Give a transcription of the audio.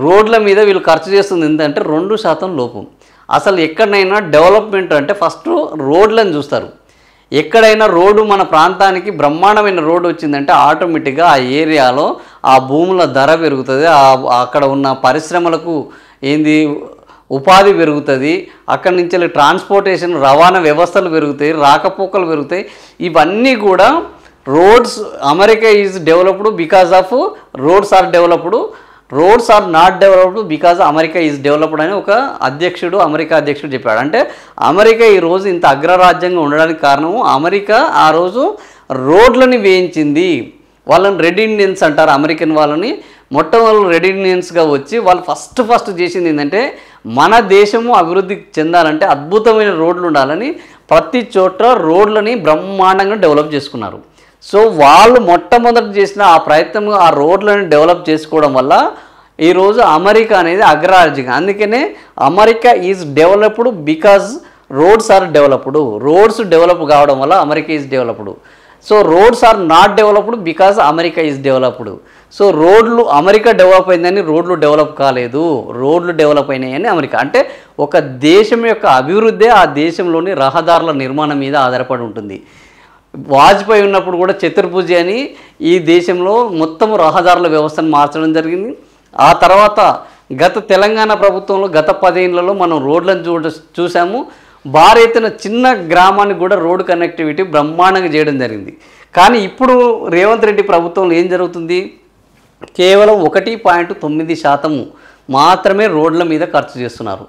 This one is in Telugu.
రోడ్ల మీద వీళ్ళు ఖర్చు చేస్తుంది ఏంటంటే 2% లోపం. అసలు ఎక్కడైనా డెవలప్మెంట్ అంటే ఫస్ట్ రోడ్లను చూస్తారు. ఎక్కడైనా రోడ్డు మన ప్రాంతానికి బ్రహ్మాండమైన రోడ్డు వచ్చిందంటే ఆటోమేటిక్గా ఆ ఏరియాలో ఆ భూముల ధర పెరుగుతుంది, అక్కడ ఉన్న పరిశ్రమలకు ఉపాధి పెరుగుతుంది, అక్కడి నుంచి ట్రాన్స్పోర్టేషన్ రవాణా వ్యవస్థలు పెరుగుతాయి, రాకపోకలు పెరుగుతాయి. ఇవన్నీ కూడా roads America is developed because of roads are developed, roads are not developed because America is developed అని ఒక అమెరికా అధ్యక్షుడు చెప్పాడు. అంటే అమెరికా ఈరోజు ఇంత అగ్రరాజ్యంగా ఉండడానికి కారణము అమెరికా ఆ రోజు రోడ్లని వేయించింది. వాళ్ళని రెడ్ ఇండియన్స్ అంటారు అమెరికన్ వాళ్ళని. మొట్టమొదటి రెడ్ ఇండియన్స్గా వచ్చి వాళ్ళు ఫస్ట్ చేసింది ఏంటంటే మన దేశము అభివృద్ధి చెందాలంటే అద్భుతమైన రోడ్లు ఉండాలని ప్రతి చోట రోడ్లని బ్రహ్మాండంగా డెవలప్ చేసుకున్నారు. సో వాళ్ళు మొట్టమొదటి చేసిన ఆ ప్రయత్నం ఆ రోడ్లను డెవలప్ చేసుకోవడం వల్ల ఈరోజు అమెరికా అనేది అగ్రరాజ్యం. అందుకనే America is developed because roads are developed. Roads develop కావడం వల్ల America is developed. So roads are not developed because America is developed. So రోడ్లు అమెరికా డెవలప్ అయిందని రోడ్లు డెవలప్ కాలేదు, రోడ్లు డెవలప్ అయినాయని అమెరికా. అంటే ఒక దేశం యొక్క అభివృద్ధి ఆ దేశంలోని రహదారుల నిర్మాణం మీద ఆధారపడి ఉంటుంది. వాజ్పేయి ఉన్నప్పుడు కూడా చతుర్భుజి అని ఈ దేశంలో మొత్తం రహదారుల వ్యవస్థను మార్చడం జరిగింది. ఆ తర్వాత గత తెలంగాణ ప్రభుత్వంలో గత 10 ఏళ్లలో మనం రోడ్లను చూసాము. భారీ ఎత్తున చిన్న గ్రామానికి కూడా రోడ్డు కనెక్టివిటీ బ్రహ్మాండంగా చేయడం జరిగింది. కానీ ఇప్పుడు రేవంత్ రెడ్డి ప్రభుత్వంలో ఏం జరుగుతుంది? కేవలం 1.9% మాత్రమే రోడ్ల మీద ఖర్చు చేస్తున్నారు.